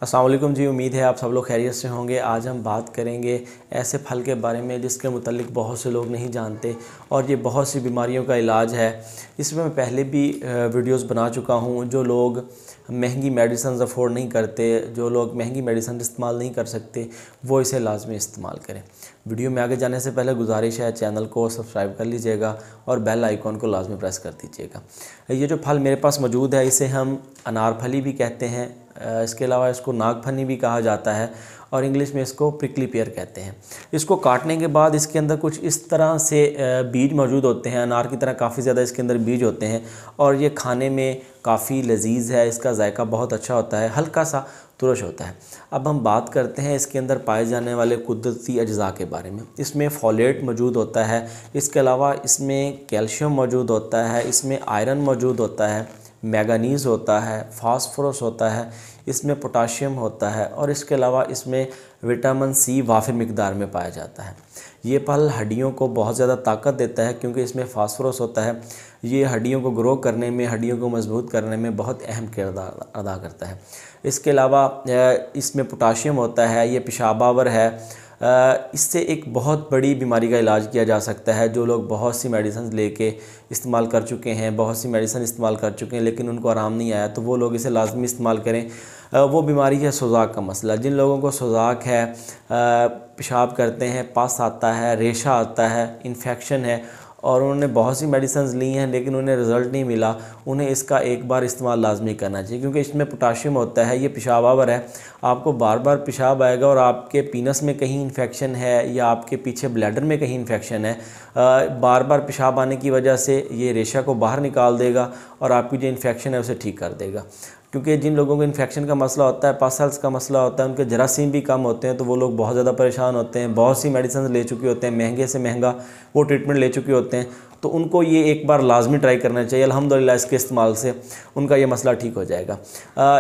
अस्सलाम वालेकुम जी। उम्मीद है आप सब लोग खैरियत से होंगे। आज हम बात करेंगे ऐसे फल के बारे में जिसके मुतालिक बहुत से लोग नहीं जानते और ये बहुत सी बीमारियों का इलाज है। इसमें मैं पहले भी वीडियोस बना चुका हूँ। जो लोग महंगी मेडिसिन अफोर्ड नहीं करते, जो लोग महंगी मेडिसिन इस्तेमाल नहीं कर सकते, वो इसे लाजमी इस्तेमाल करें। वीडियो में आगे जाने से पहले गुजारिश है, चैनल को सब्सक्राइब कर लीजिएगा और बेल आइकॉन को लाजमी प्रेस कर दीजिएगा। ये जो फल मेरे पास मौजूद है इसे हम अनार फली भी कहते हैं। इसके अलावा इसको नागफनी भी कहा जाता है और इंग्लिश में इसको प्रिकली पेयर कहते हैं। इसको काटने के बाद इसके अंदर कुछ इस तरह से बीज मौजूद होते हैं। अनार की तरह काफ़ी ज़्यादा इसके अंदर बीज होते हैं और ये खाने में काफ़ी लजीज है। इसका जायका बहुत अच्छा होता है, हल्का सा तुरश होता है। अब हम बात करते हैं इसके अंदर पाए जाने वाले कुदरती अज्जा के बारे में। इसमें फोलेट मौजूद होता है, इसके अलावा इसमें कैल्शियम मौजूद होता है, इसमें आयरन मौजूद होता है, मैंगनीज़ होता है, फास्फोरस होता है, इसमें पोटाशियम होता है और इसके अलावा इसमें विटामिन सी वाफिर मिकदार में पाया जाता है। ये फल हड्डियों को बहुत ज़्यादा ताकत देता है क्योंकि इसमें फास्फोरस होता है। ये हड्डियों को ग्रो करने में, हड्डियों को मजबूत करने में बहुत अहम किरदार अदा करता है। इसके अलावा इसमें पोटाशियम होता है, ये पेशाबावर है। इससे एक बहुत बड़ी बीमारी का इलाज किया जा सकता है। जो लोग बहुत सी मेडिसिन लेके इस्तेमाल कर चुके हैं, बहुत सी मेडिसिन इस्तेमाल कर चुके हैं लेकिन उनको आराम नहीं आया, तो वो लोग इसे लाजमी इस्तेमाल करें। वो बीमारी है सोज़ाक का मसला। जिन लोगों को सोज़ाक है, पेशाब करते हैं, पस आता है, रेशा आता है, इन्फेक्शन है और उन्होंने बहुत सी मेडिसिन ली हैं लेकिन उन्हें रिज़ल्ट नहीं मिला, उन्हें इसका एक बार इस्तेमाल लाजमी करना चाहिए क्योंकि इसमें पोटाशियम होता है। ये पेशाबावर है, आपको बार बार पेशाब आएगा और आपके पीनस में कहीं इन्फेक्शन है या आपके पीछे ब्लैडर में कहीं इन्फेक्शन है, बार बार पेशाब आने की वजह से ये रेशा को बाहर निकाल देगा और आपकी जो इन्फेक्शन है उसे ठीक कर देगा। क्योंकि जिन लोगों को इन्फेक्शन का मसला होता है, पसल्स का मसला होता है, उनके जरासीम भी कम होते हैं, तो वो लोग बहुत ज़्यादा परेशान होते हैं। बहुत सी मेडिसिन ले चुके होते हैं, महंगे से महंगा वो ट्रीटमेंट ले चुके होते हैं, तो उनको ये एक बार लाजमी ट्राई करना चाहिए। अल्हम्दुलिल्लाह इसके इस्तेमाल से उनका ये मसला ठीक हो जाएगा।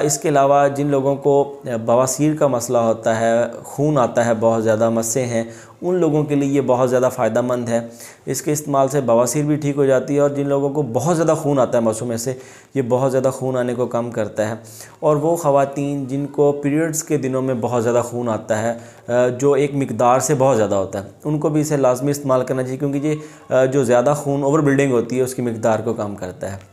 इसके अलावा जिन लोगों को बवासीर का मसला होता है, खून आता है, बहुत ज़्यादा मस्से हैं, उन लोगों के लिए ये बहुत ज़्यादा फ़ायदेमंद है। इसके इस्तेमाल से बवासीर भी ठीक हो जाती है और जिन लोगों को बहुत ज़्यादा खून आता है मसों में से, ये बहुत ज़्यादा खून आने को कम करता है। और वो ख़वातीन जिनको पीरियड्स के दिनों में बहुत ज़्यादा खून आता है, जो एक मिकदार से बहुत ज़्यादा होता है, उनको भी इसे लाजमी इस्तेमाल करना चाहिए क्योंकि ये जो ज़्यादा खून ओवर बिल्डिंग होती है उसकी मिकदार को कम करता है।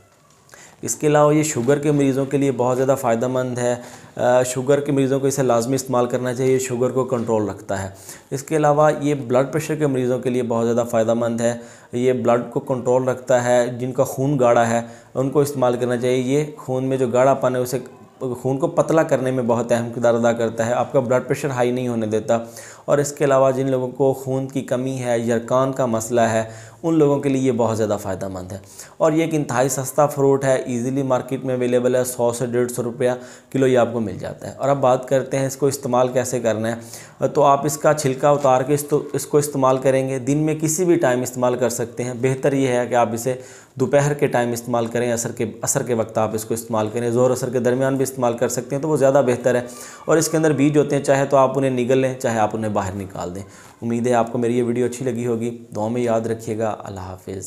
इसके अलावा ये शुगर के मरीज़ों के लिए बहुत ज़्यादा फ़ायदेमंद है। शुगर के मरीज़ों को इसे लाजमी इस्तेमाल करना चाहिए, शुगर को कंट्रोल रखता है। इसके अलावा ये ब्लड प्रेशर के मरीज़ों के लिए बहुत ज़्यादा फ़ायदेमंद है। ये ब्लड को कंट्रोल रखता है। जिनका खून गाढ़ा है उनको इस्तेमाल करना चाहिए। ये खून में जो गाढ़ापन है उसे खून को पतला करने में बहुत अहम किरदार अदा करता है। आपका ब्लड प्रेशर हाई नहीं होने देता। और इसके अलावा जिन लोगों को खून की कमी है, यरकान का मसला है, उन लोगों के लिए ये बहुत ज़्यादा फ़ायदेमंद है। और ये एक इंतहाई सस्ता फ्रूट है, इजीली मार्केट में अवेलेबल है। 100 से 150 रुपया किलो ये आपको मिल जाता है। और अब बात करते हैं इसको इस्तेमाल कैसे करना है। तो आप इसका छिलका उतार के इसको इस्तेमाल करेंगे। दिन में किसी भी टाइम इस्तेमाल कर सकते हैं। बेहतर ये है कि आप इसे दोपहर के टाइम इस्तेमाल करें, असर के वक्त आप इसको इस्तेमाल करें। ज़ोहर असर के दरमियान भी इस्तेमाल कर सकते हैं तो वो ज़्यादा बेहतर है। और इसके अंदर बीज होते हैं, चाहे तो आप उन्हें निगल लें, चाहे आप उन्हें बाहर निकाल दें। उम्मीद है आपको मेरी ये वीडियो अच्छी लगी होगी। दुआ में याद रखिएगा। अल्लाह हाफ़िज़।